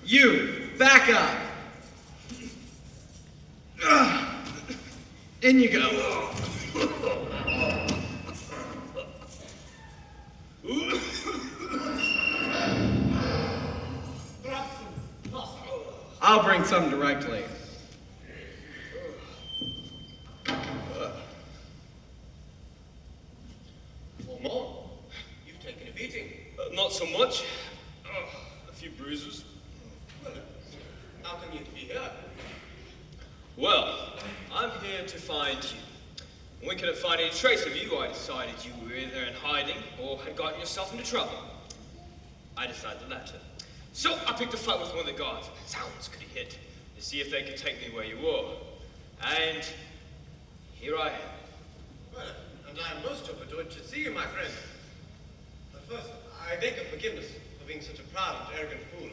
You, back up. In you go. I'll bring some directly. Well, Mom, you've taken a beating. Not so much. A few bruises. Well, how come you to be here? Well, I'm here to find you. When we couldn't find any trace of you, I decided you were either in hiding or had gotten yourself into trouble. I decided the latter. So I picked a fight with one of the guards. Sounds could he hit to see if they could take me where you were. And here I am. Well, and I am most overjoyed to see you, my friend. But first, I beg your forgiveness for being such a proud and arrogant fool.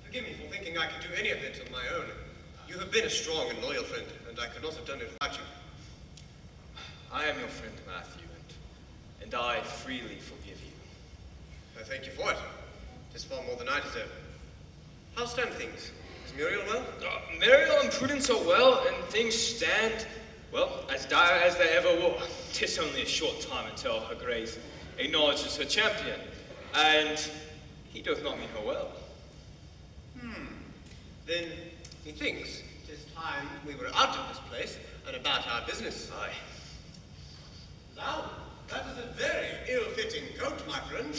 Forgive me for thinking I could do any of it on my own. You have been a strong and loyal friend, and I could not have done it without you. I am your friend, Matthew, and I freely forgive you. I thank you for it. It is far more than I deserve. How stand things? Is Muriel well? Muriel and Prudence are well, and things stand, well, as dire as they ever were. 'Tis only a short time until her grace acknowledges her champion, and he doth not mean her well. Then, methinks, it is time we were out of this place and about our business. Aye. Now, that is a very ill-fitting coat, my friend.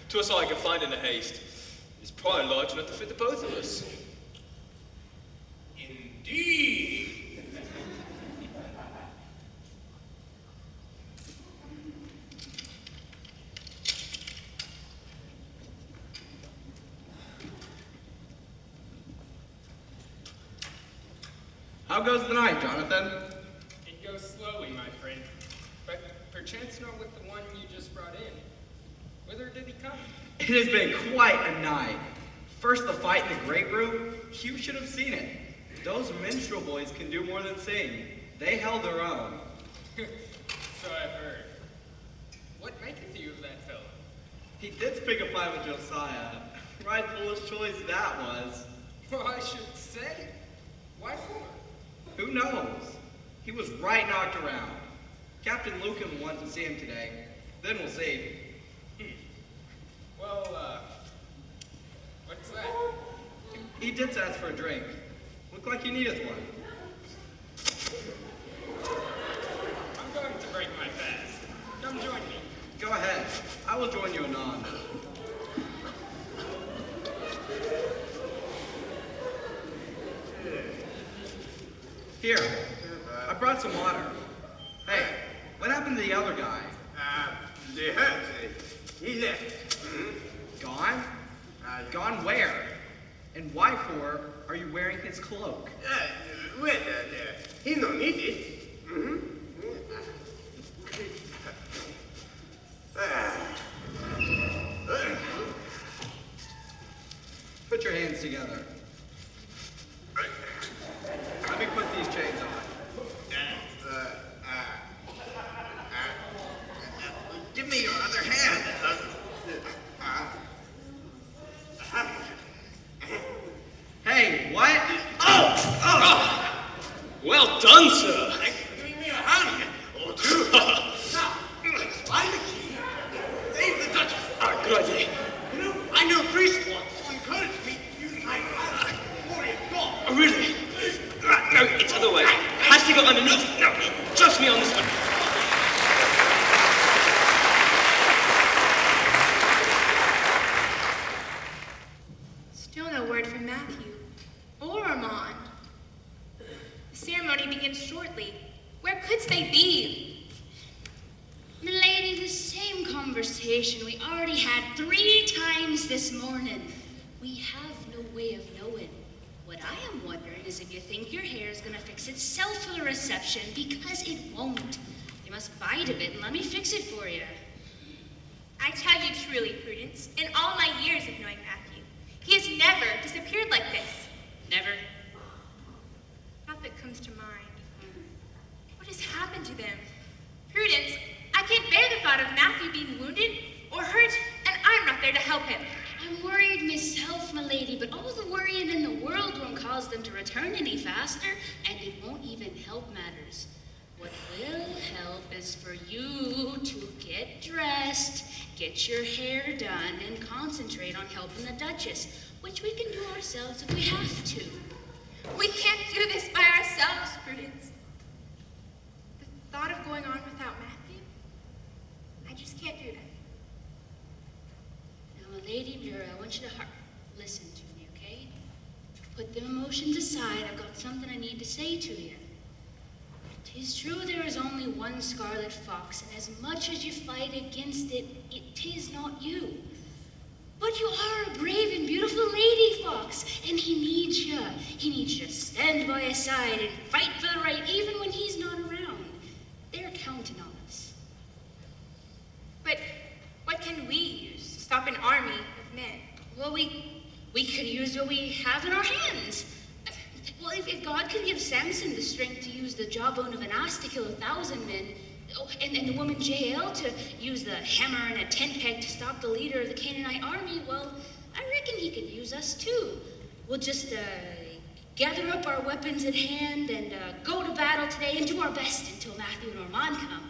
'Twas all I could find in a haste. It's probably large enough to fit the both of us. Indeed. How goes the night, Jonathan? It goes slowly, my friend. But perchance not with the one you just brought in. Whither did he come? It has been quite a night. First the fight in the great room. You should have seen it. Those minstrel boys can do more than sing. They held their own. So I've heard. What maketh you of that fellow? He did speak a fight with Josiah. Right foolish choice that was. Well, I should say. Why for? Who knows? He was right knocked around. Captain Lucan wanted to see him today. Then we'll see. Well, what's that? He did ask for a drink. Looked like he needed one. I'm going to break my fast. Come join me. Go ahead. I will join you anon. Here, I brought some water. Hey, what happened to the other guy? They hurt. He left. Gone? Gone where? And why for are you wearing his cloak? He no need it. Put your hands together. Let me put these chains on. Give me your other hand. Hey, what? Oh! Well done, sir. Thanks for giving me a hand. Or two. Now, find the key. Save the Duchess. Good idea. You know, I know a priest once who encouraged me to use my hands before he had gone. Oh, really? No, it's other way. Has to go underneath. No, trust me on this one. Still no word from Matthew or Armand. The ceremony begins shortly. Where couldst they be? Milady, the same conversation we already had 3 times this morning. We have no way of knowing. What I am wondering is if you think your hair is gonna fix itself for the reception, because it won't. You must bide a bit and let me fix it for you. I tell you truly, Prudence, in all my years of knowing Matthew, he has never disappeared like this. Never. Not that comes to mind. What has happened to them? Prudence, I can't bear the thought of Matthew being wounded or hurt, and I'm not there to help him. I I'm worried myself, my lady, but all the worrying in the world won't cause them to return any faster, and it won't even help matters. What will help is for you to get dressed, get your hair done, and concentrate on helping the Duchess, which we can do ourselves if we have to. We can't do this by ourselves, Prudence. The thought of going on without Matthew, I just can't do that. Now, Lady Vera, I want you to listen to me, okay? Put the emotions aside. I've got something I need to say to you. 'Tis true there is only one Scarlet Fox, and as much as you fight against it, it is not you. But you are a brave and beautiful Lady Fox, and he needs you. He needs you to stand by his side and fight for the right, even when he's not around. They're counting on us. But what can we use to stop an army of men? Well, we could use what we have in our hands. Well, if God could give Samson the strength to use the jawbone of an ass to kill 1,000 men, and the woman Jael to use the hammer and a tent peg to stop the leader of the Canaanite army, well, I reckon he could use us too. We'll just gather up our weapons at hand and go to battle today and do our best until Matthew and Ormond come.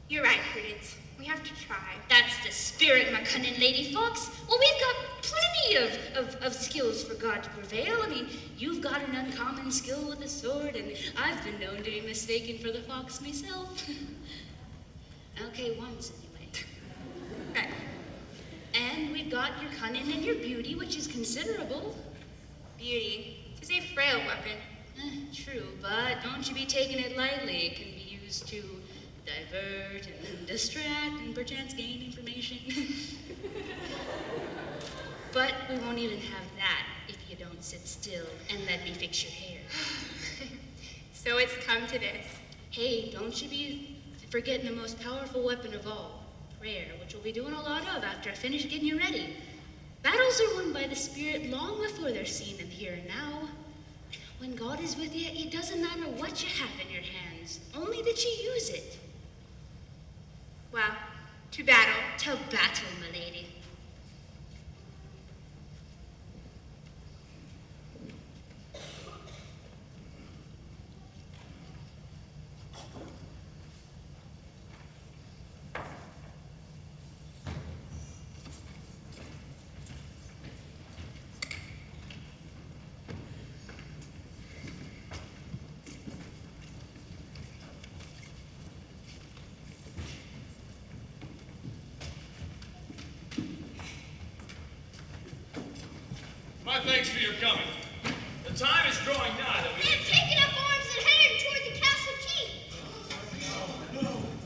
You're right, Prudence. We have to try. That's the spirit, my cunning Lady Fox. Well, we've got plenty of skills for God to prevail. I mean, you've got an uncommon skill with a sword, and I've been known to be mistaken for the fox myself. Okay, once anyway. Right. And we've got your cunning and your beauty, which is considerable. Beauty is a frail weapon. True, but don't you be taking it lightly. It can be used to divert and distract and perchance gain information. But we won't even have that if you don't sit still and let me fix your hair. So it's come to this. Hey, don't you be forgetting the most powerful weapon of all, prayer, which we'll be doing a lot of after I finish getting you ready. Battles are won by the Spirit long before they're seen in the here and now. When God is with you, it doesn't matter what you have in your hands, only that you use it. Well, to battle. To battle, my lady. My thanks for your coming. The time is drawing nigh that we... They've taken up arms and headed toward the castle keep.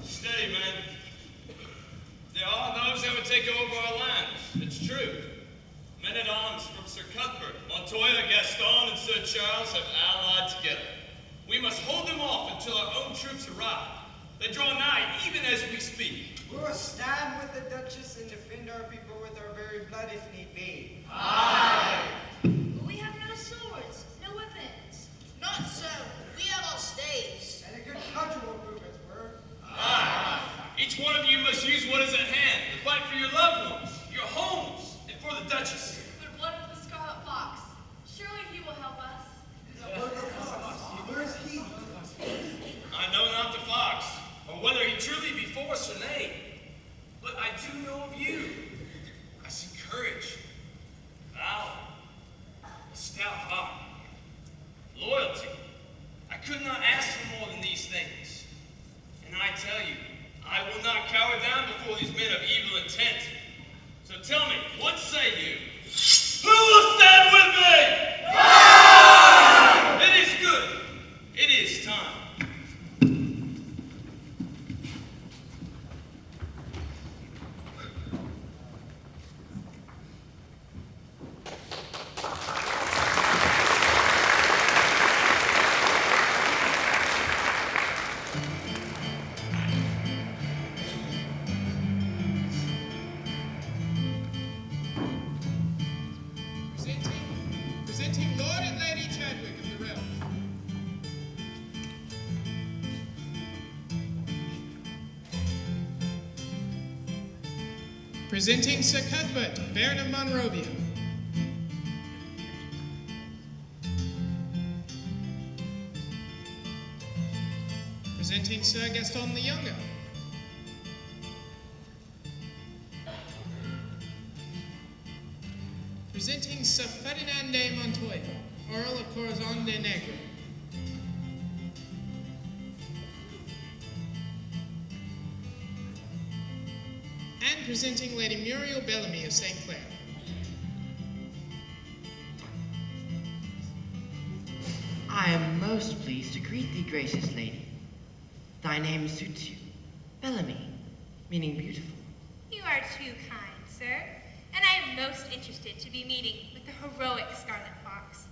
Steady, men. There are those that would take over our lands. It's true. Men-at-arms from Sir Cuthbert, Montoya, Gaston, and Sir Charles have allied together. We must hold them off until our own troops arrive. They draw nigh even as we speak. We will stand with the Duchess and defend our people with our very blood if need be. But we have no swords, no weapons. Not so. We have our staves. And a good cudgel will prove its worth. Each one of you must use what is at hand to fight for your loved ones, your homes, and for the Duchess. But what of the Scarlet Fox? Surely he will help us. Where is he? I know not the fox, or whether he truly be force or nay, but I do know of you. I see courage, valor, a stout heart, loyalty. I could not ask for more than these things. And I tell you, I will not cower down before these men of evil intent. So tell me, what say you? Who will stand with me? It is good. It is time. Presenting Sir Cuthbert, Baron of Monrovia. Presenting Sir Gaston the Younger. Presenting Sir Ferdinand de Montoya, Earl of Corazon de Negro. And presenting Lady Muriel Bellamy of St. Clair. I am most pleased to greet thee, gracious lady. Thy name suits you, Bellamy, meaning beautiful. You are too kind, sir, and I am most interested to be meeting with the heroic Scarlet Fox.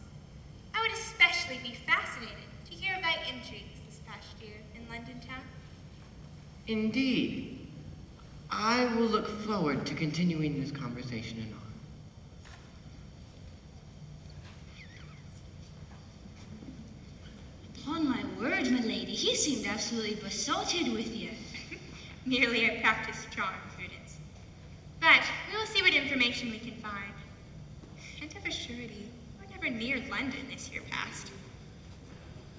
I would especially be fascinated to hear of thy intrigues this past year in London town. Indeed. I will look forward to continuing this conversation anon. Upon my word, milady, he seemed absolutely besotted with you. Merely a practiced charm, Prudence. But we will see what information we can find. And of a surety, we're never near London this year past.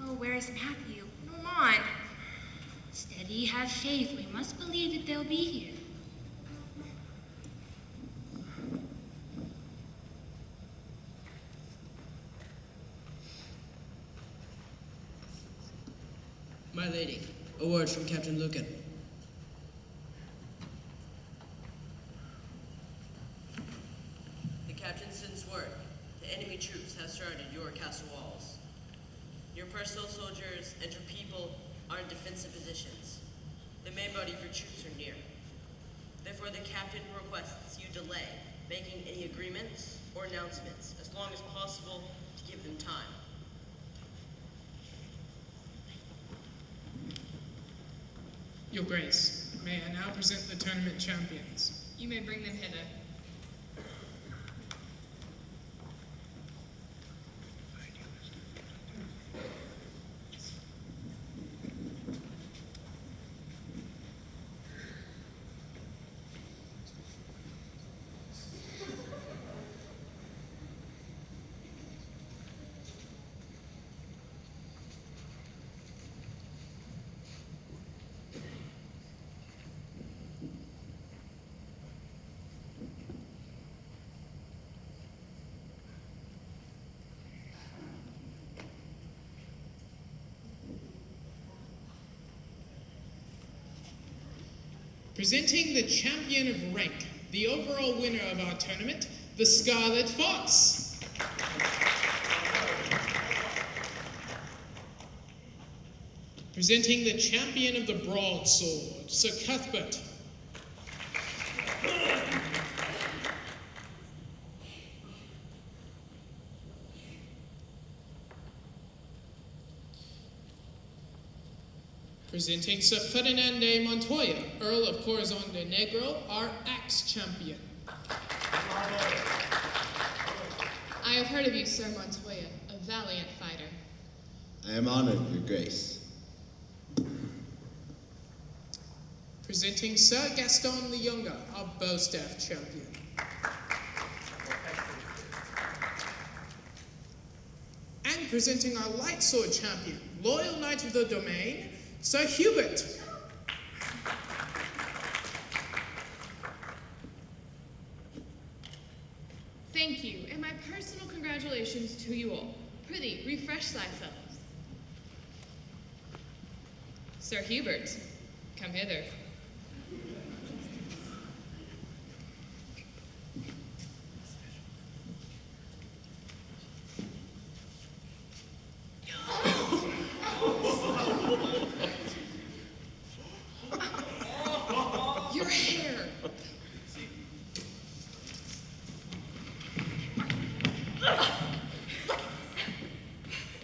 Oh, where is Matthew? Normand. Steady, have faith. We must believe that they'll be here. My lady, a word from Captain Lucan. The captain sends word. The enemy troops have surrounded your castle walls. Your personal soldiers and your people are in defensive positions. The main body of your troops are near. Therefore, the captain requests you delay making any agreements or announcements as long as possible to give them time. Your Grace, may I now present the tournament champions. You may bring them hither. Presenting the champion of rank, the overall winner of our tournament, the Scarlet Fox. Presenting the champion of the broadsword, Sir Cuthbert. Presenting Sir Ferdinand de Montoya, Earl of Corazon de Negro, our axe champion. I have heard of you, Sir Montoya, a valiant fighter. I am honored, Your Grace. Presenting Sir Gaston the Younger, our bowstaff champion. And presenting our light sword champion, loyal knight of the domain, Sir Hubert. Thank you, and my personal congratulations to you all. Prithee, refresh thyselves. Sir Hubert, come hither. Your hair.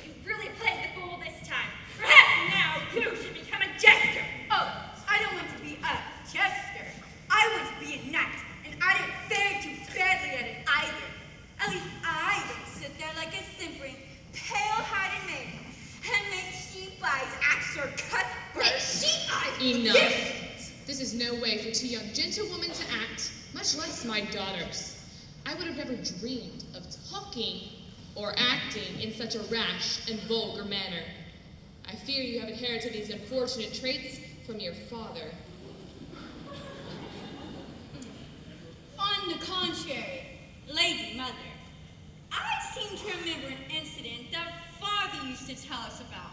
You really played the fool this time. Perhaps now you should become a jester. Oh, I don't want to impress my daughters. I would have never dreamed of talking or acting in such a rash and vulgar manner. I fear you have inherited these unfortunate traits from your father. On the contrary, Lady Mother, I seem to remember an incident that Father used to tell us about,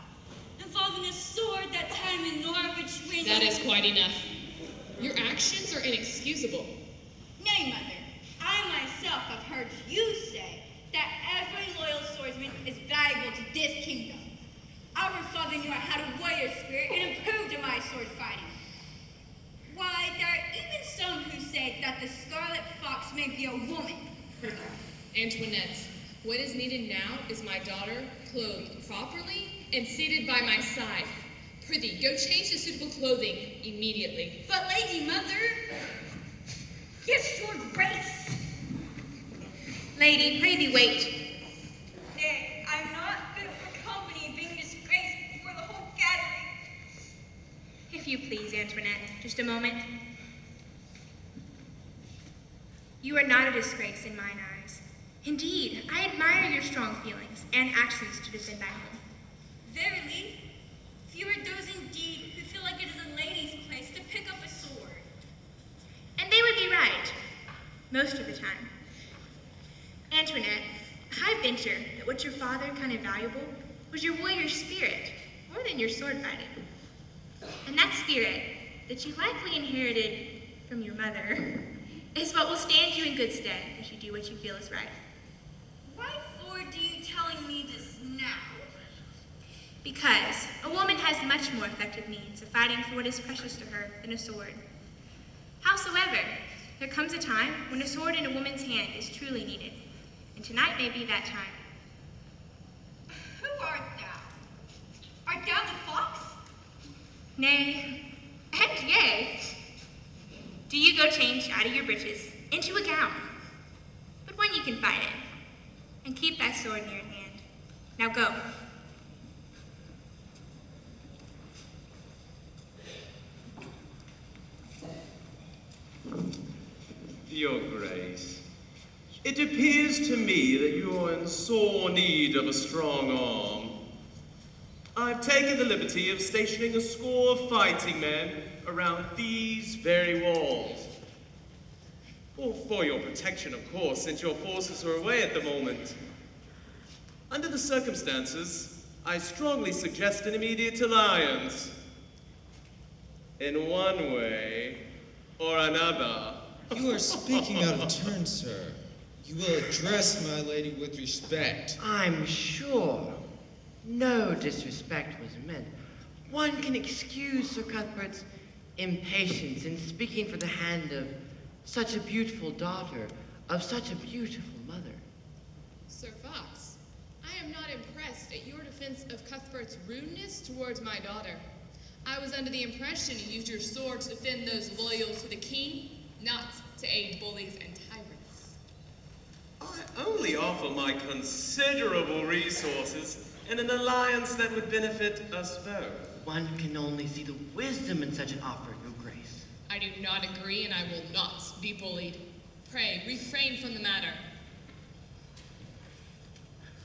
involving a sword that time in Norwich when That is quite enough. Your actions are inexcusable. Nay, Mother, I myself have heard you say that every loyal swordsman is valuable to this kingdom. Our father knew I had a warrior spirit and improved in my sword fighting. Why, there are even some who say that the Scarlet Fox may be a woman. Antoinette, what is needed now is my daughter clothed properly and seated by my side. Prithee, go change to suitable clothing immediately. But Lady Mother, yes, your grace. Lady, prithee wait. Nay, I'm not fit for company being disgraced before the whole gathering. If you please, Antoinette, just a moment. You are not a disgrace in mine eyes. Indeed, I admire your strong feelings and actions to defend thy home. Verily, few are those indeed who feel like it is a lady's place to pick up a sword. And they would be right, most of the time. Antoinette, I venture that what your father kind of valuable was your warrior spirit, more than your sword fighting. And that spirit that you likely inherited from your mother is what will stand you in good stead as you do what you feel is right. Why for do you telling me this now? Because a woman has much more effective means of fighting for what is precious to her than a sword. Howsoever, there comes a time when a sword in a woman's hand is truly needed, and tonight may be that time. Who art thou? Art thou the fox? Nay, and yea. Do you go change out of your breeches into a gown, but one you can fight in, and keep thy sword near at hand. Now go. Your Grace, it appears to me that you are in sore need of a strong arm. I've taken the liberty of stationing a score of fighting men around these very walls. Well, for your protection, of course, since your forces are away at the moment. Under the circumstances, I strongly suggest an immediate alliance. In one way or another. You are speaking out of turn, sir. You will address my lady with respect. I'm sure no disrespect was meant. One can excuse Sir Cuthbert's impatience in speaking for the hand of such a beautiful daughter, of such a beautiful mother. Sir Fox, I am not impressed at your defense of Cuthbert's rudeness towards my daughter. I was under the impression you used your sword to defend those loyal to the king, not to aid bullies and tyrants. I only offer my considerable resources in an alliance that would benefit us both. One can only see the wisdom in such an offer, Your Grace. I do not agree, and I will not be bullied. Pray, refrain from the matter.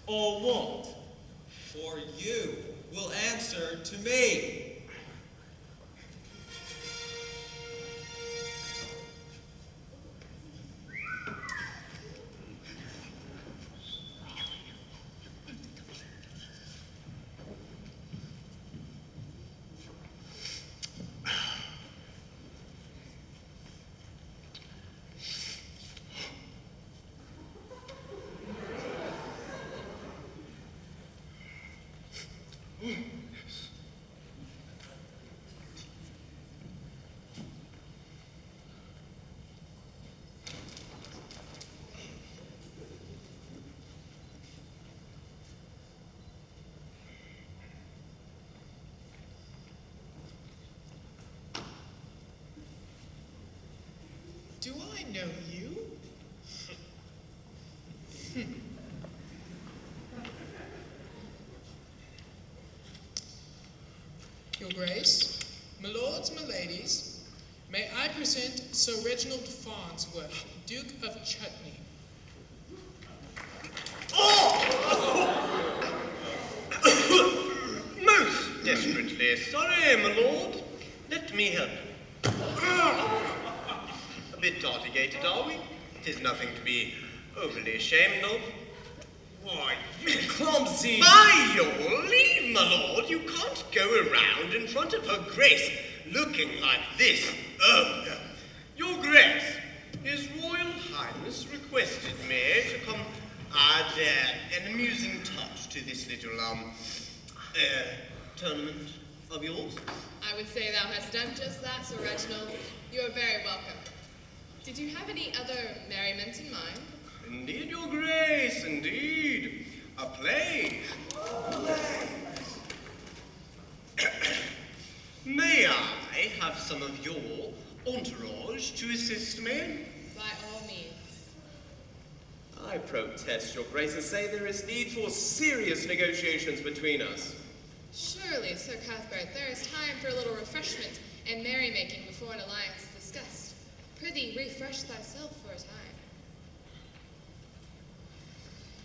Or what? For you will answer to me. Do I know you? Your Grace, my lords, my ladies, May I present Sir Reginald Farnsworth, Duke of Chutney. Most desperately sorry, my lord. Let me help. A bit tardigated, are we? 'Tis nothing to be overly ashamed of. Why, you clumsy! By your leave, my lord, you can't go around in front of her grace looking like this. Oh, no. Your grace, His Royal Highness requested me to come add an amusing touch to this little, tournament of yours. I would say thou hast done just that, Sir Reginald. You are very welcome. Did you have any other merriment in mind? Indeed, your grace, indeed. A play. May I have some of your entourage to assist me? By all means. I protest, your grace, and say there is need for serious negotiations between us. Surely, Sir Cuthbert, there is time for a little refreshment and merrymaking before an alliance is discussed. Prithee, refresh thyself for a time.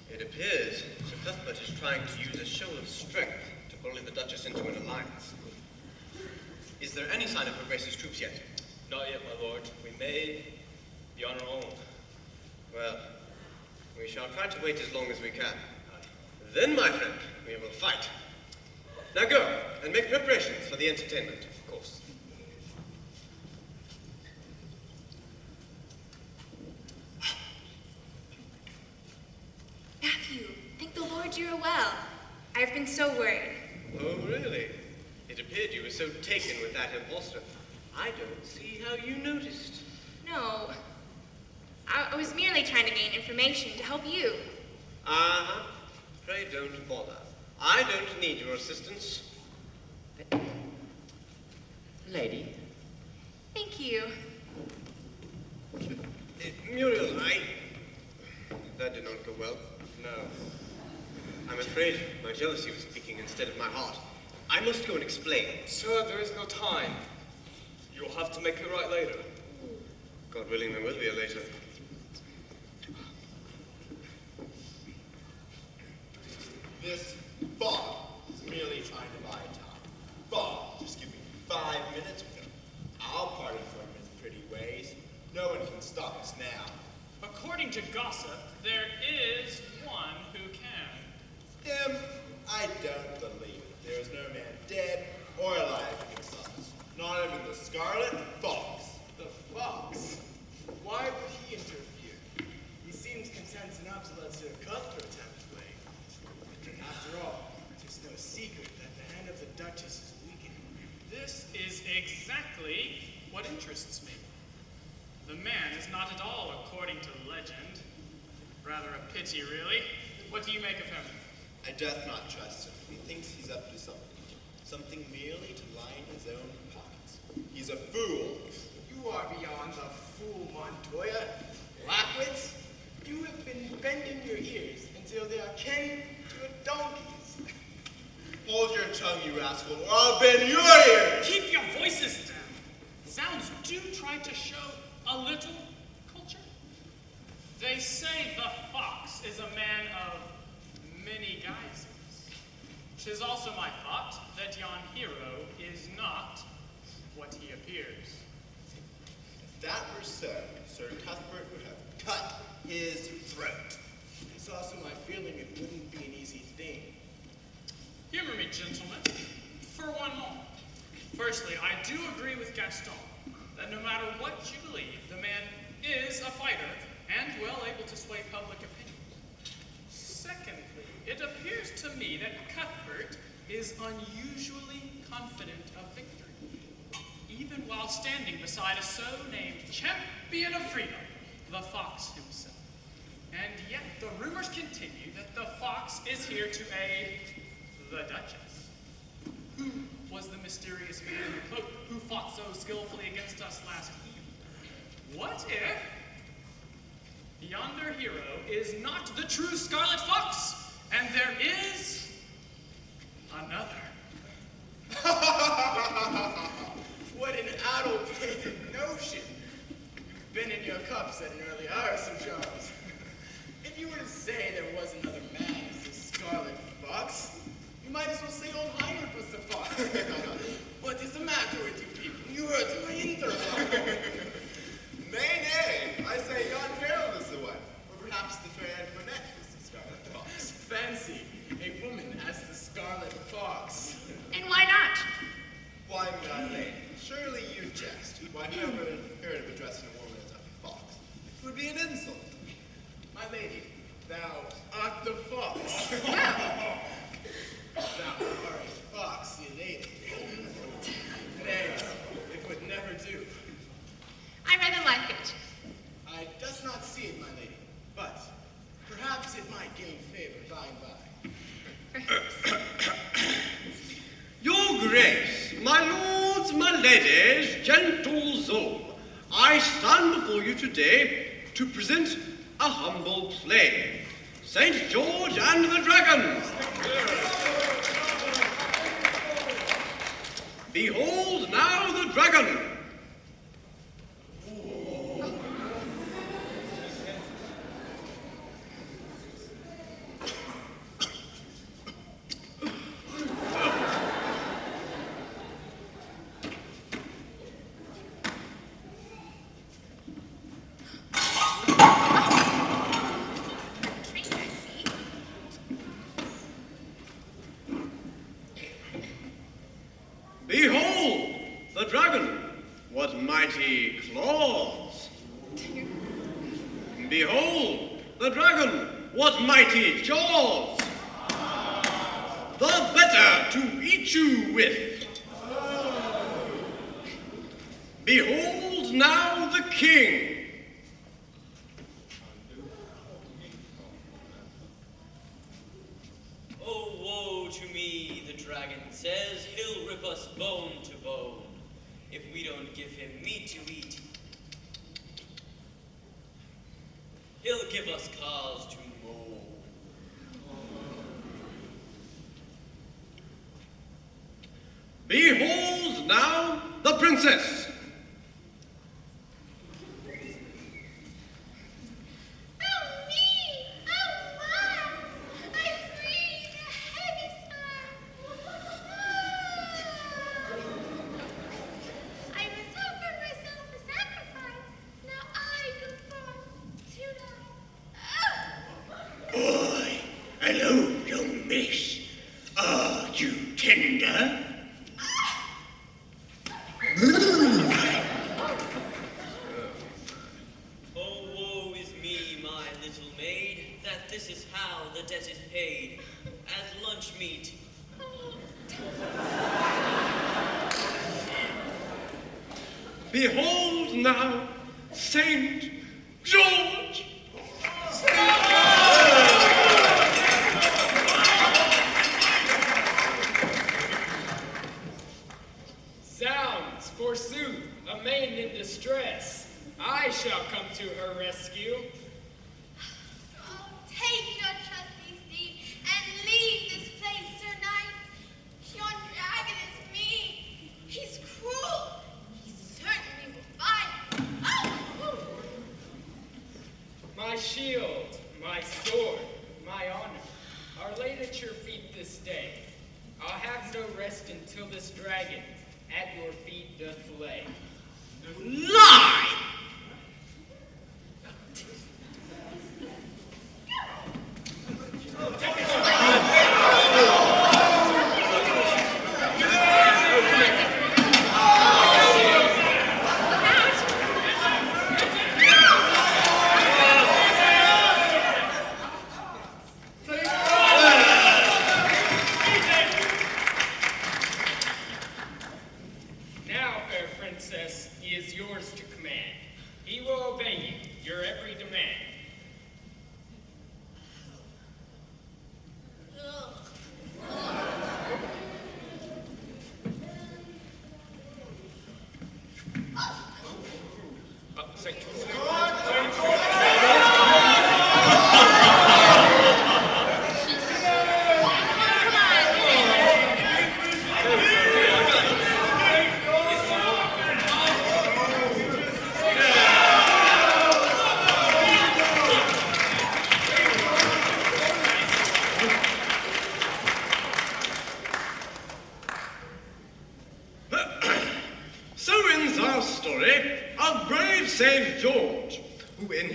It appears Sir Cuthbert is trying to use a show of strength to bully the Duchess into an alliance. Is there any sign of her grace's troops yet? Not yet, my lord. We may be on our own. Well, we shall try to wait as long as we can. Then, my friend, we will fight. Now go and make preparations for the entertainment. Of course. Matthew, thank the Lord you are well. I've been so worried. Oh, really? It appeared you were so taken with that impostor. I don't see how you noticed. No, I was merely trying to gain information to help you. Uh-huh. Pray don't bother. I don't need your assistance. Lady. Thank you. Muriel, that did not go well. No. I'm afraid my jealousy was speaking instead of my heart. I must go and explain. Sir, there is no time. You'll have to make it right later. God willing, there will be a later. This Bob is merely trying to buy time. Bob, just give me 5 minutes with him. I'll pardon from his pretty ways. No one can stop us now. According to gossip, there is one who can. I don't believe it. There is no man dead or alive who can stop us. Not even the Scarlet Fox. The Fox? Why would he interfere? He seems content enough to let Sir Cuthbert have his way. After all, it is no secret that the hand of the Duchess is weakening. This is exactly what interests me. The man is not at all according to legend. Rather a pity, really. What do you make of him? I doth not trust him. He thinks he's up to something. Something merely to line his own pockets. He's a fool. You are beyond the fool, Montoya. Lackwitz, you have been bending your ears until they are kin to a donkey's. Hold your tongue, you rascal, or I'll bend your ears! Keep your voices down. Sounds do try to show a little culture. They say the Fox is a man of many guises. 'Tis also my thought that yon hero is not what he appears. If that were so, Sir Cuthbert would have cut his throat. It's also my feeling it wouldn't be an easy thing. Humor me, gentlemen, for one moment. Firstly, I do agree with Gaston that no matter what you believe, the man is a fighter and well able to sway public opinion. Secondly, it appears to me that Cuthbert is unusually confident of victory, even while standing beside a so-named champion of freedom, the Fox himself. And yet the rumors continue that the Fox is here to aid the Duchess. Who was the mysterious man in the cloak who fought so skillfully against us last eve? What if yonder hero is not the true Scarlet Fox, and there is another? What an addle-pated notion. been in your cups at an early hour, Sir Charles. If you were to say there was another man as the Scarlet Fox, you might as well say old Heinrich was the fox. What is the matter with you people? You heard my interview. Nay, nay, I say yon Carol is the one. Or perhaps the fair Antoinette is the Scarlet Fox. Fancy, a woman as the Scarlet Fox. And why not? Why, my lady, surely you jest. Why, who ever heard of addressing a woman as a fox? It would be an insult. My lady, thou art the fox. Thou art a foxy lady. Nay, it would never do. I rather like it. I does not see it, my lady, but perhaps it might gain favor by and by. Your Grace, my lords, my ladies, gentle Zoe, I stand before you today to present a humble play, St. George and the Dragon. Behold now the dragon. Behold the dragon, what mighty claws. Behold the dragon, what mighty jaws. The better to eat you with. Behold now the king. Oh, woe to me, the dragon says, he'll rip us bone to bone if we don't give him meat to eat. He'll give us cause to moan. Behold now the princess. Boy, hello, young miss. Are you tender? Oh, woe is me, my little maid, that this is how the debt is paid, as lunch meat. Behold now Saint George. Zounds, forsooth, a maiden in distress. I shall come to her rescue. Oh, take your trusty steed and leave this place, Sir Knight. Yon dragon is mean. He's cruel. He certainly will fight. Oh! My shield, my sword, my honor are laid at your feet this day. I'll have no rest until this dragon at your feet doth lay. Lie! Now, fair princess, he is yours to command. He will obey you, your every demand. Saint Behold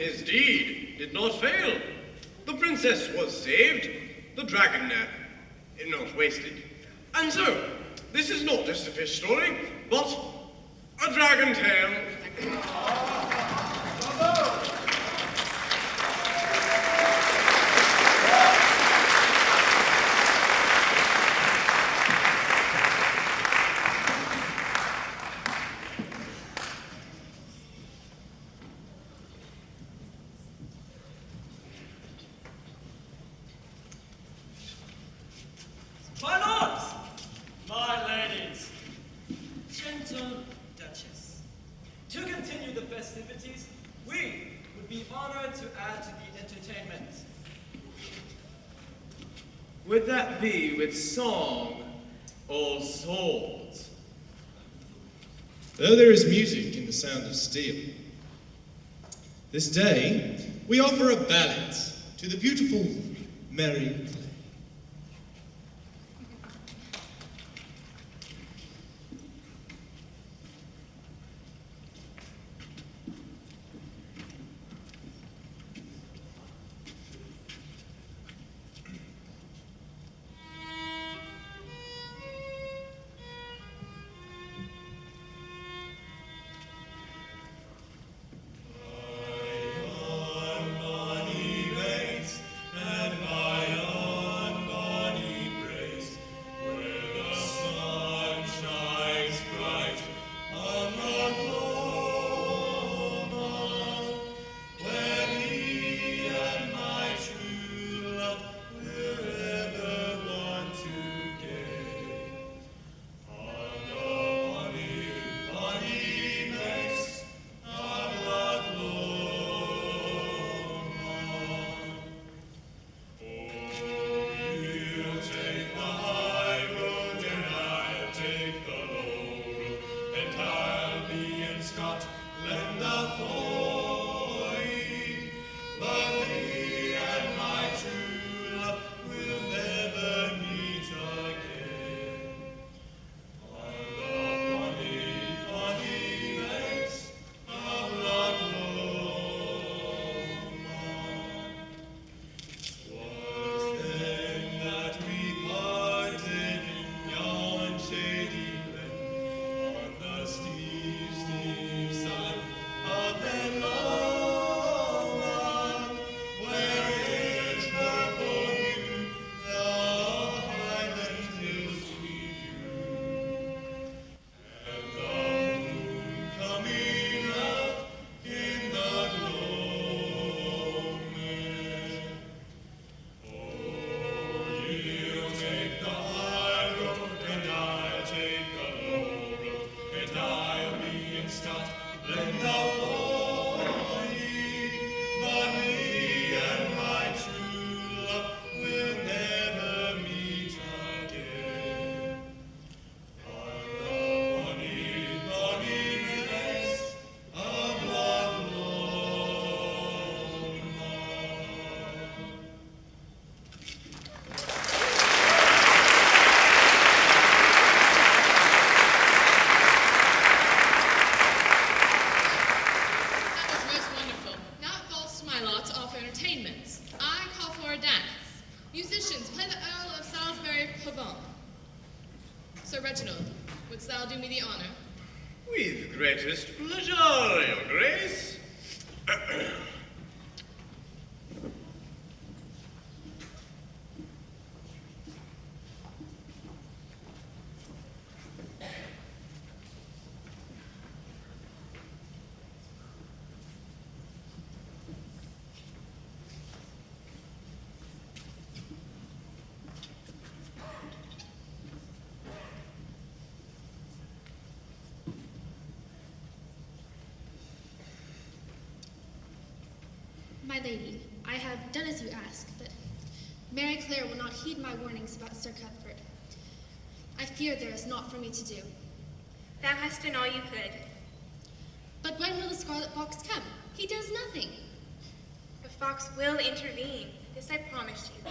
his deed did not fail. The princess was saved, the dragon not wasted. And so, this is not just a fish story, but a dragon tale. My lords, my ladies, gentle Duchess, to continue the festivities, we would be honored to add to the entertainment. Would that be with song or swords? Though there is music in the sound of steel, this day we offer a ballad to the beautiful Mary Clay. And my unbonny grace, where the sun shines bright among woman, where me and my true love will ever want to gain. On the bonny, bonny banks of Loch You'll take the high road and I'll take the low road, and I'll be in Scotland afore ye. But me and my true love will never meet again. On the bonny, bonny banks of Loch Was then that we parted in yon shady glen, on the steep, steep side of Ben Lomond, where its purple hue the highland hills we view, and the moon coming out in the gloaming. You'll take the high road and I'll take the low road, and I'll be in Scotland afore ye. But me and my true love will never meet again. On the bonny, bonny banks of Loch Lomond. That was most wonderful. Now it falls to my lot to offer entertainments. I call for a dance. Musicians, play the Earl of Salisbury Pavone. Sir Reginald, wouldst thou do me the honor? With greatest pleasure, your grace. My lady, I have done as you ask, but Mary Clare will not heed my warnings about Sir Cuthbert. I fear there is naught for me to do. Thou hast done all you could. But when will the Scarlet Fox come? He does nothing. The fox will intervene. This I promise you.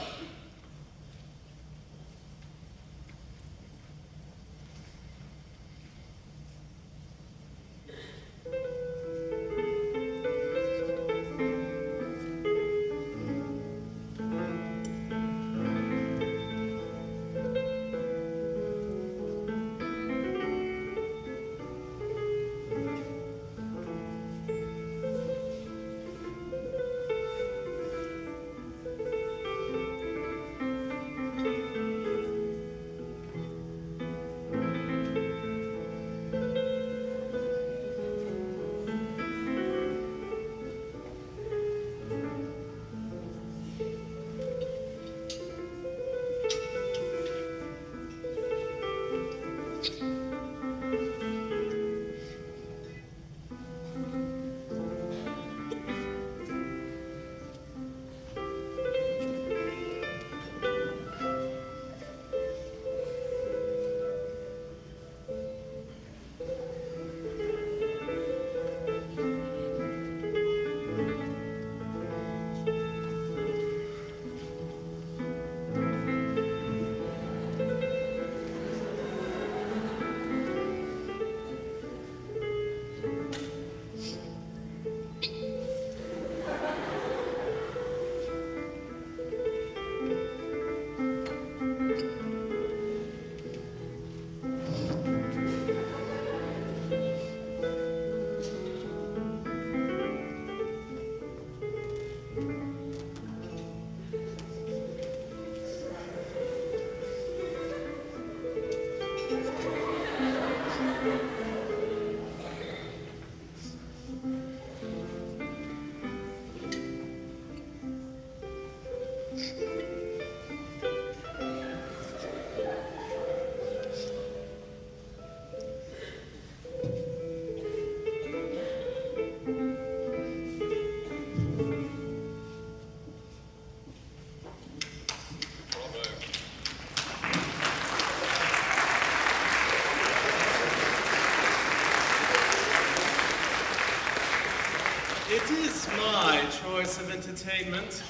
It is my choice of entertainment.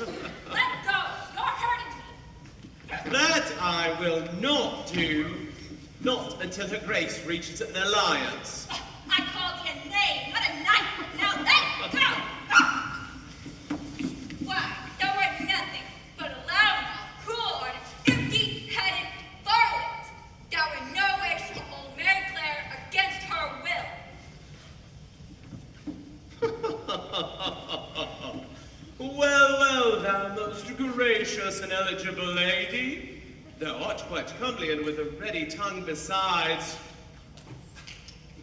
Let go! You're hurting me! That I will not do. Not until Her Grace reaches an alliance. I called you a knave, not a knife. Now let go! Why, thou art nothing but a loudmouth, cruel-hearted, empty-headed varlet. Thou in no way shall hold Mary Clare against her will. Well, thou most gracious and eligible lady. Thou art quite comely and with a ready tongue besides.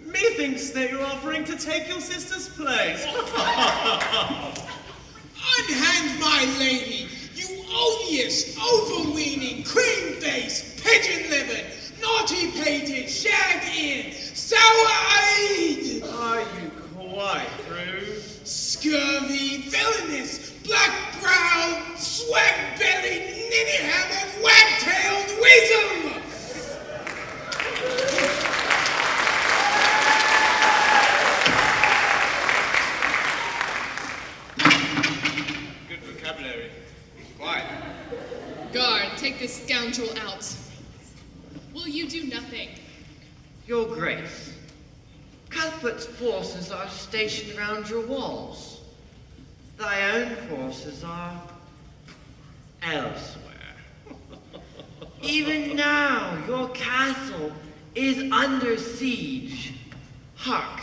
Methinks that you're offering to take your sister's place. Unhand my lady, you odious, overweening, cream-faced, pigeon-livered, naughty-pated, shagged-in, sour-eyed! Are you quite through? Scurvy, villainous, black-browed, swag-bellied, ninny-hammered, wag-tailed weasel! Good vocabulary. Quiet. Guard, take this scoundrel out. Will you do nothing? Your Grace, Cuthbert's forces are stationed around your walls. Thy own forces are elsewhere. Even now, your castle is under siege. Hark.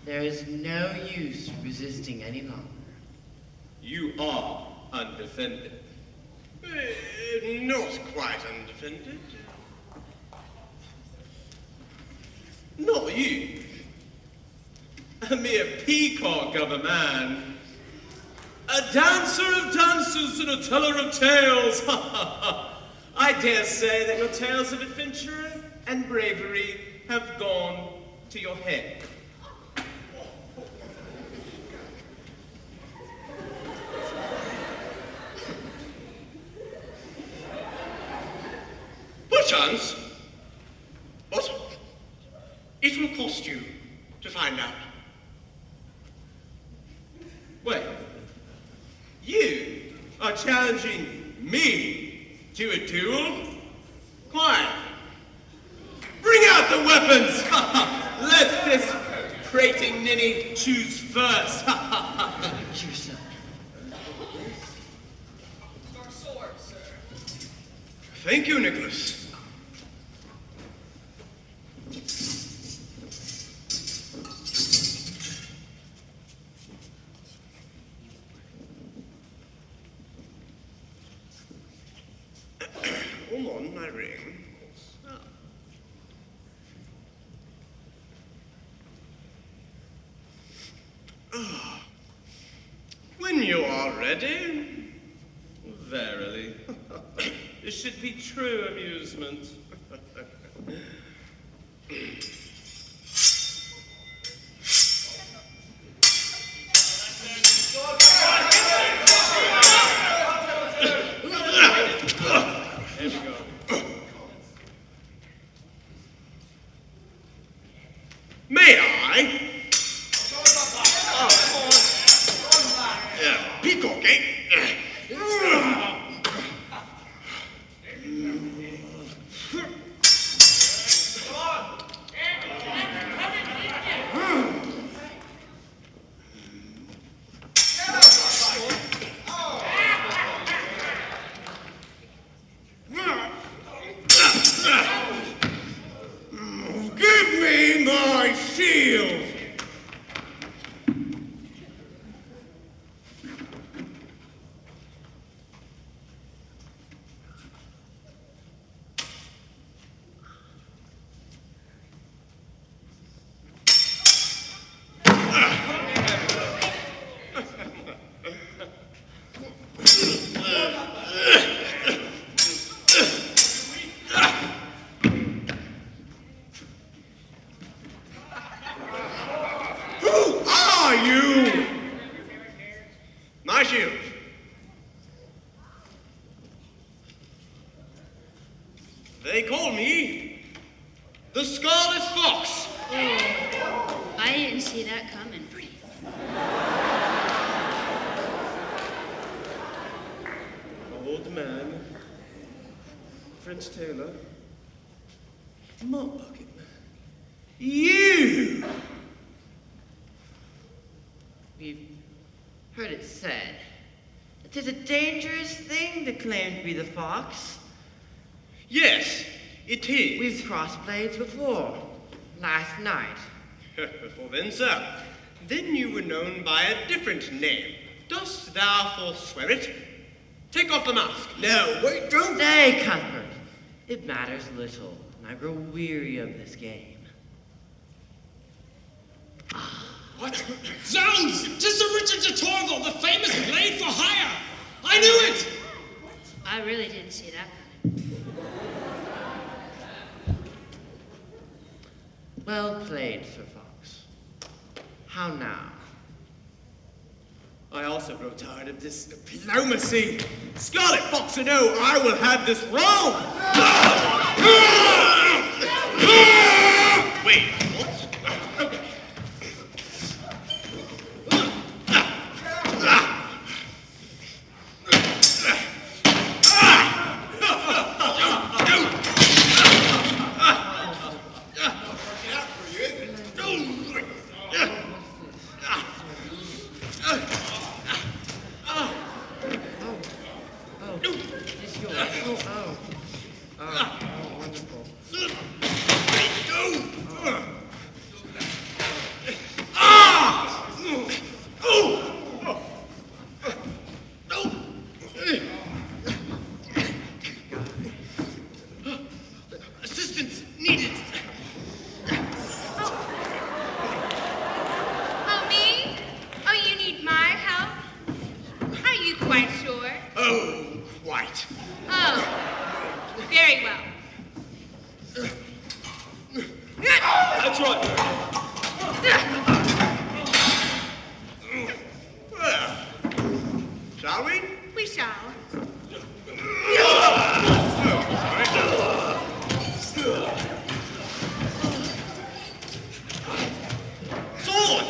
There is no use resisting any longer. You are undefended. Not quite undefended. Not you. A mere peacock of a man. A dancer of dances and a teller of tales. I dare say that your tales of adventure and bravery have gone to your head. Perchance. But it will cost you to find out. Wait. You are challenging me to a duel? Quiet. Bring out the weapons! Let this prating ninny choose first. Yourself. Our sword, sir. Thank you, Nicholas. Hold on, my ring. When you are ready. Verily. This should be true amusement. There we go. May I? Peacock, eh? my shield! My shield. They call me the Scarlet Fox. I didn't see that coming. Old man, French tailor, mop bucket man. You! We've heard it said that 'tis a dangerous thing to claim to be the fox. Yes, it is. We've crossed blades before, last night. Before then, sir. Then you were known by a different name. Dost thou forswear it? Take off the mask. No, wait, don't. Stay, Cuthbert. It matters little, and I grow weary of this game. What? Zounds! 'Tis Sir Richard de Torval, the famous blade for hire! I knew it! I really didn't see that coming. Well played, Sir Fox. How now? I also grow tired of this diplomacy. Scarlet Fox, no, I will have this wrong. Wait, what? Assistance needed. Oh, me? Oh, you need my help? Are you quite sure? Oh, quite. Oh, very well. That's right. Well, shall we? We shall. Sword!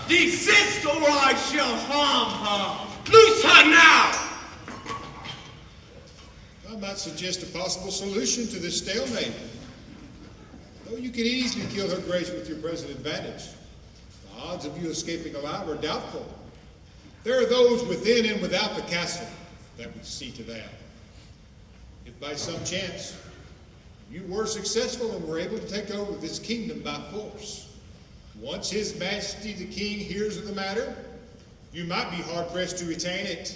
Desist or I shall harm her. Loose her now! I might suggest a possible solution to this stalemate. Though you can easily kill her grace with your present advantage, the odds of you escaping alive are doubtful. There are those within and without the castle that would see to that. If by some chance you were successful and were able to take over this kingdom by force, once His Majesty the King hears of the matter, you might be hard-pressed to retain it.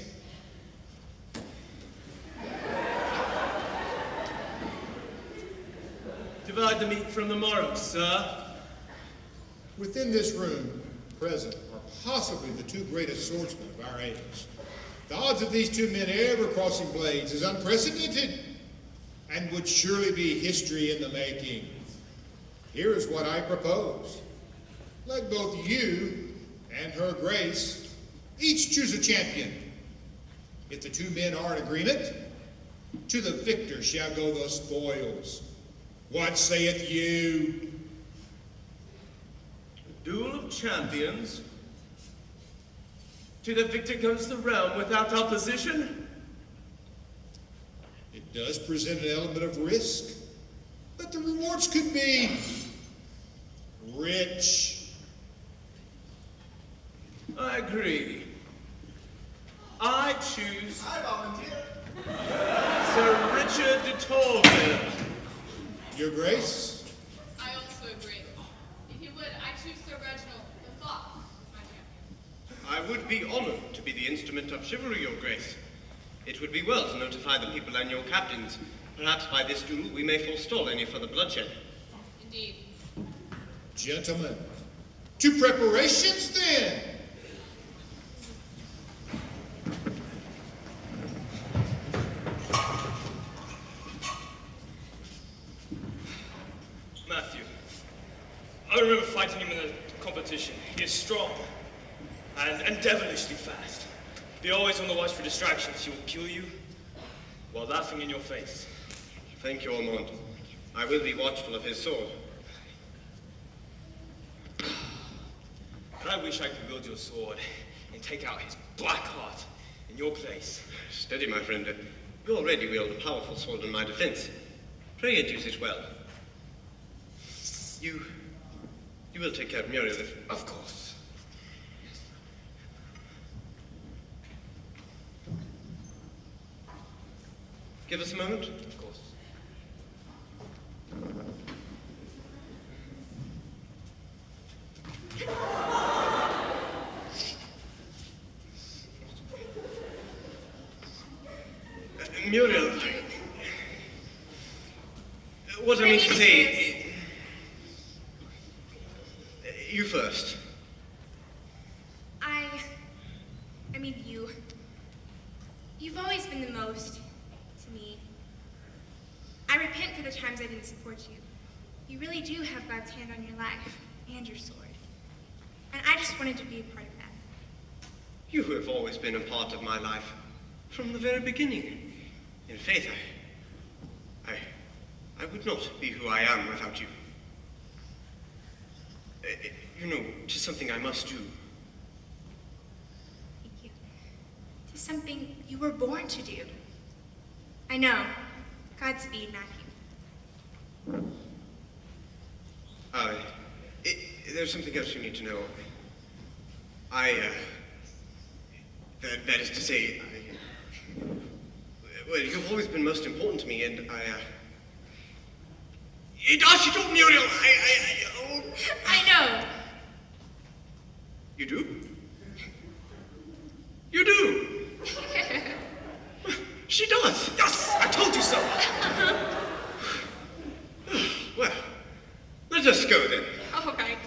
Divide the meat from the morrow, sir. Within this room, present, are possibly the two greatest swordsmen of our age. The odds of these two men ever crossing blades is unprecedented and would surely be history in the making. Here is what I propose. Let both you and her grace each choose a champion. If the two men are in agreement, To the victor shall go the spoils. What saith you? Duel of champions. To the victor goes the realm without opposition. It does present an element of risk, but the rewards could be rich. I agree. I choose I volunteer. Sir Richard de Tolville. Your Grace? I also agree. If you would, I choose Sir Reginald the Fox, my champion. I would be honored to be the instrument of chivalry, Your Grace. It would be well to notify the people and your captains. Perhaps by this duel we may forestall any further bloodshed. Indeed. Gentlemen, to preparations then. Matthew, I remember fighting him in the competition. He is strong and devilishly fast. Be always on the watch for distractions. He will kill you while laughing in your face. Thank you, Ormond. I will be watchful of his sword. And I wish I could wield your sword and take out his black heart in your place. Steady, my friend. You already wield a powerful sword in my defense. Pray and use it well. You will take care of Muriel if... Of course. Give us a moment. Of course. Muriel, what I mean to say... You first. I mean you. You've always been the most to me. I repent for the times I didn't support you. You really do have God's hand on your life and your sword. And I just wanted to be a part of that. You have always been a part of my life from the very beginning. In faith, I would not be who I am without you. You know, 'tis something I must do. Thank you. It is something you were born to do. I know. Godspeed, Matthew. There's something else you need to know. That is to say, well, you've always been most important to me, and Muriel, I know. You do? You do? She does. Yes, I told you so. Well, let us go then. All right.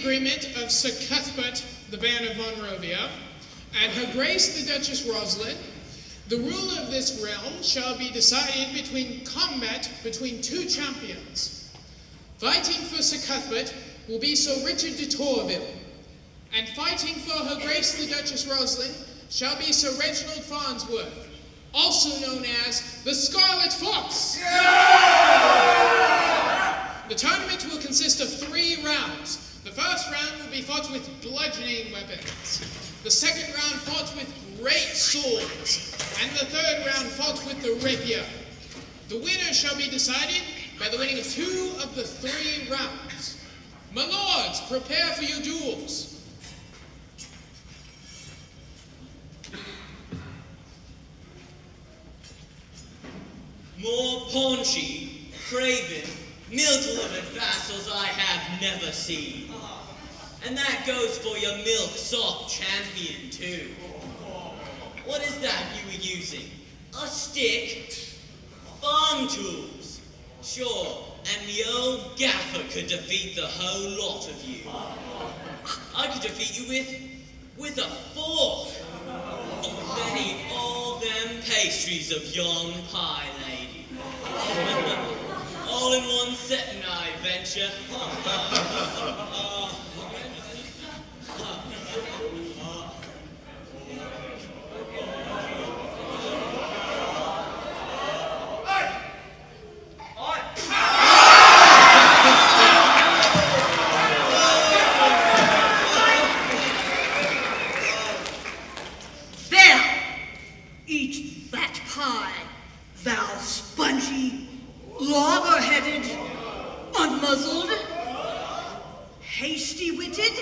agreement of Sir Cuthbert, the Baron of Monrovia, and Her Grace the Duchess Rosalind, the rule of this realm shall be decided between combat between two champions. Fighting for Sir Cuthbert will be Sir Richard de Torville, and fighting for Her Grace the Duchess Rosalind shall be Sir Reginald Farnsworth, also known as the Scarlet Fox. The tournament will consist of 3 rounds. The first round will be fought with bludgeoning weapons. The second round fought with great swords. And the third round fought with the rapier. The winner shall be decided by the winning of 2 of the 3 rounds. My lords, prepare for your duels. More paunchy, craven, milk-loving vassals I have never seen. And that goes for your milk-sop champion, too. What is that you were using? A stick? Farm tools? Sure, and the old gaffer could defeat the whole lot of you. I could defeat you with a fork. Then eat all them pastries of yon pie lady. All in one setting, I venture. Eat that pie, thou spongy, logger-headed, unmuzzled, hasty-witted,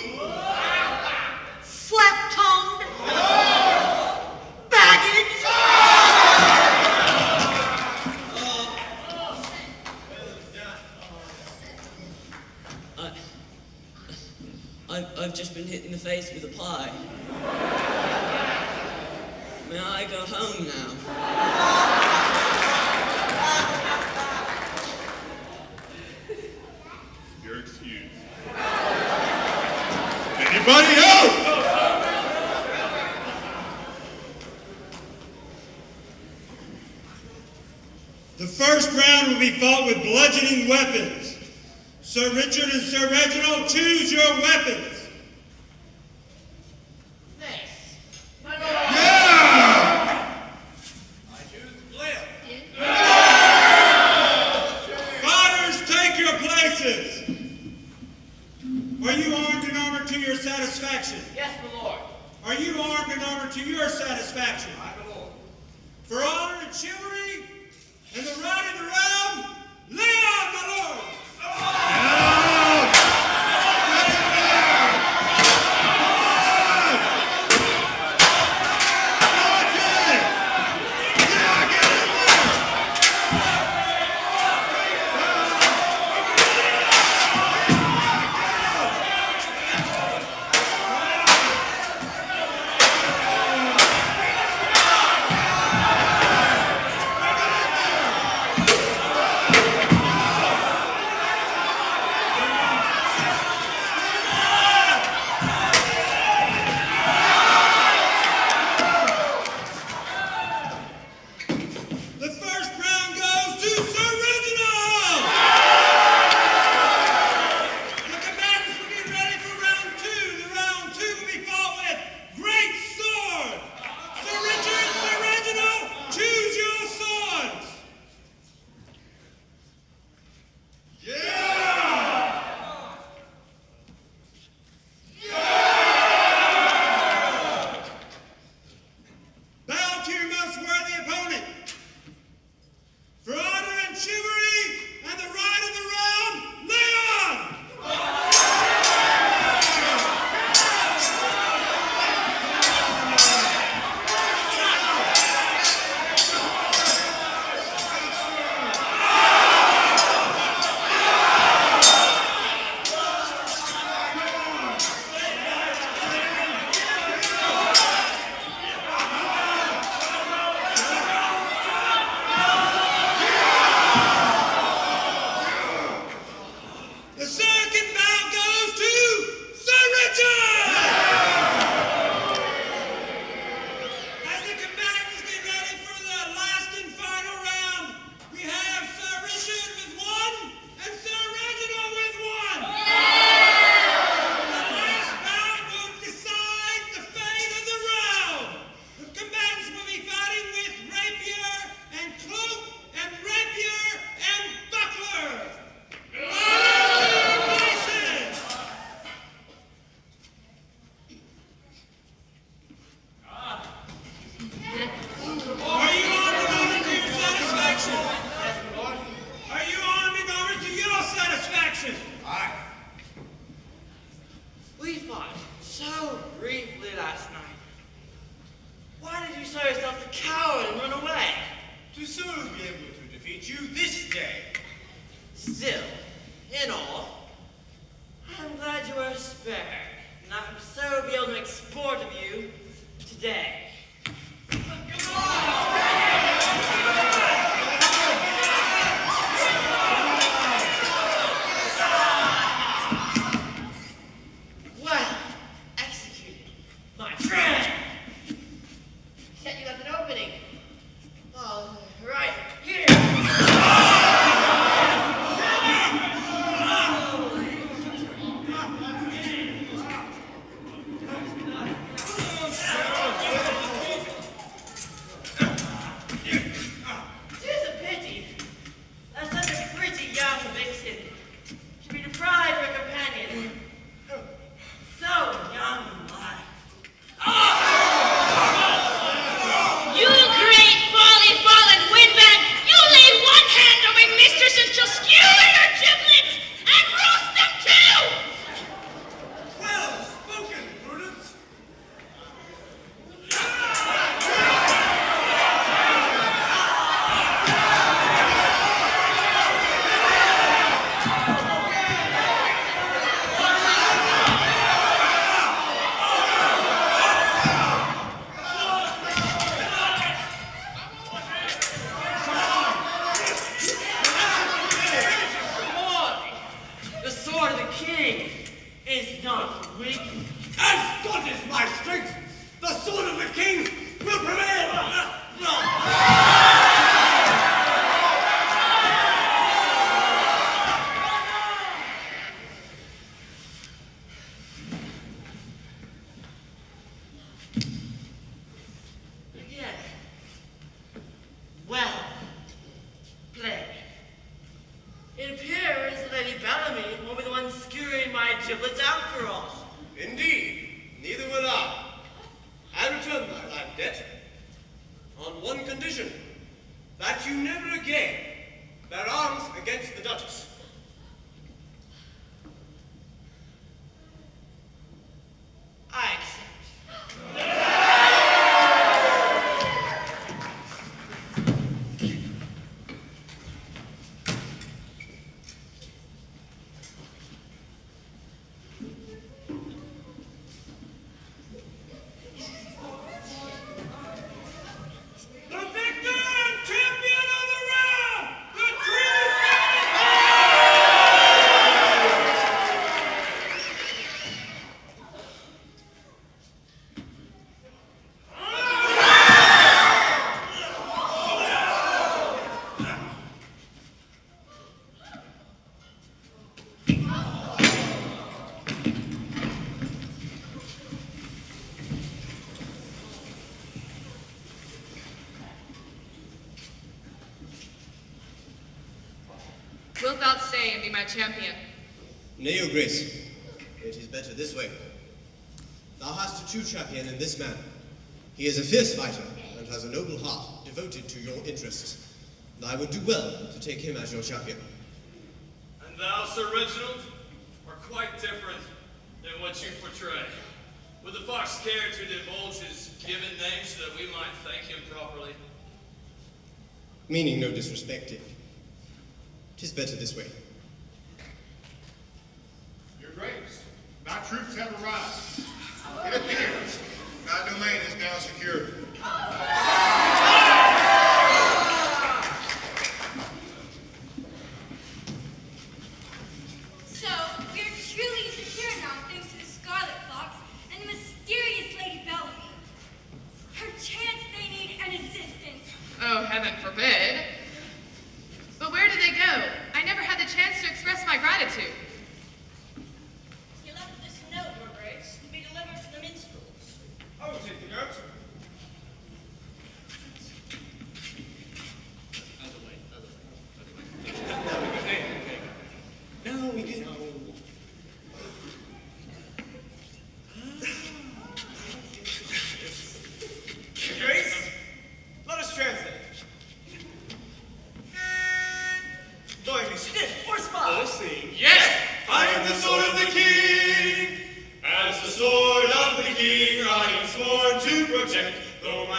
flap-tongued, baggage. I've just been hit in the face with a pie. May I go home now? You're excused. Anybody else? The first round will be fought with bludgeoning weapons. Sir Richard and Sir Reginald, choose your weapons. Fighters, take your places. Are you armed and armored to your satisfaction? Yes, my lord. Are you armed and armored to your satisfaction? Aye, my lord. For honor and chivalry and the right of the realm, Leon, my lord! fought so briefly last night. Why did you show yourself the coward and run away? To soon be able to defeat you this day. Still, in all, I'm glad you were spared, and I'm so be able to make sport of you today. Well executed, my friend. Said you left an opening. Oh, right here. Tis a pity that such a pretty young vixen should be deprived of a companion so young in life. You great folly-fallen windbag! You lay one hand on my mistress and she'll skewer your giblets and roast them too! Well spoken, Prudence. The sword of the king is not weak. As God is my strength, the sword of the king will prevail. Again. Well played. It appears Lady Bellamy will be the one skewering my giblets after all. Indeed, neither will I. I return my life debt on one condition, that you never again bear arms against the Duchess. I accept. The victor and champion of the round, the true Wilt thou stay and be my champion? Nay, your grace, it is better this way. Thou hast a true champion in this man. He is a fierce fighter and has a noble heart devoted to your interests. And I would do well to take him as your champion. And thou, Sir Reginald, are quite different than what you portray. Would the fox care to divulge his given name so that we might thank him properly? Meaning no disrespect, Dick. 'Tis better this way. Your Grace, my troops have arrived. It appears my domain is now secured. So, we are truly secure now thanks to the Scarlet Fox and the mysterious Lady Bellamy. Perchance they need an assistance. Oh, heaven forbid. But where did they go? I never had the chance to express my gratitude. You left this note, Your Grace, to be delivered to the minstrels. I will take the note.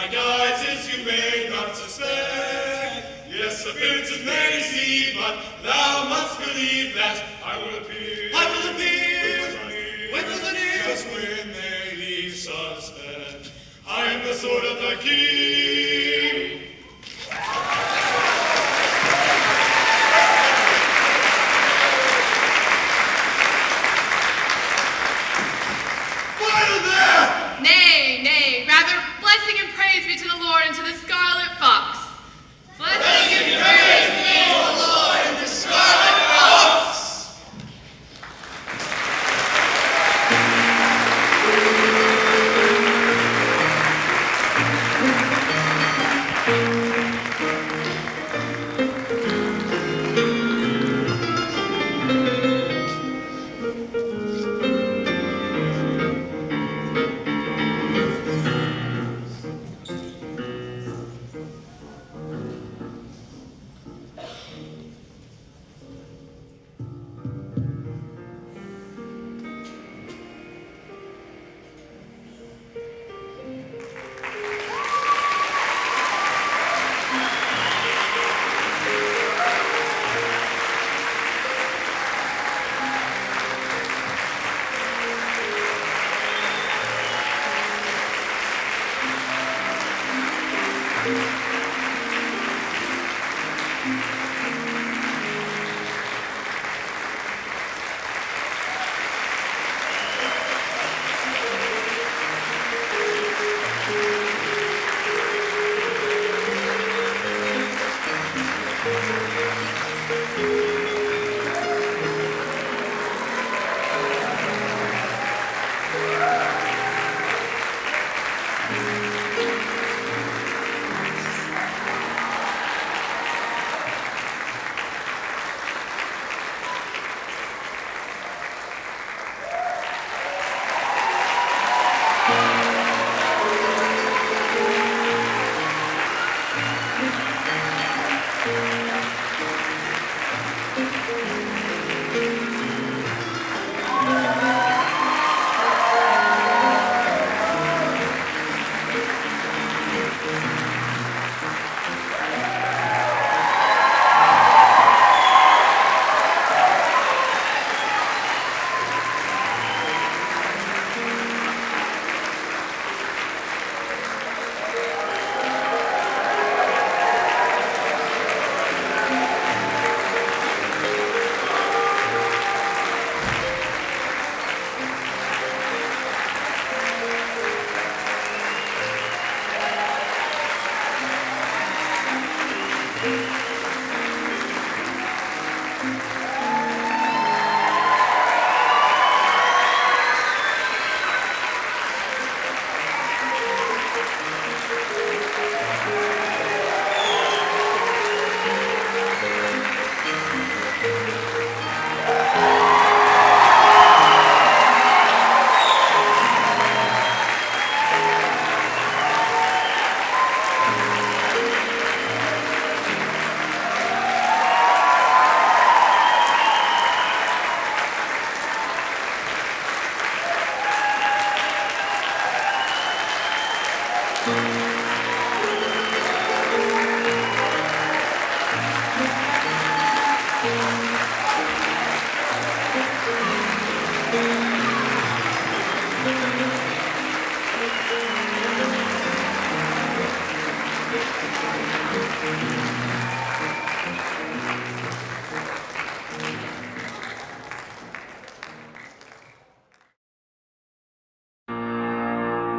my guises you may not suspect. Yes, appearances may deceive, but thou must believe that I will appear. I will appear. With the near. Just when they least suspect, I am the sword of the king. Nay, nay, rather blessing and praise be to the Lord and to the Scarlet Fox. Blessing and praise be to the Lord and the Scarlet Fox.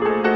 Thank you.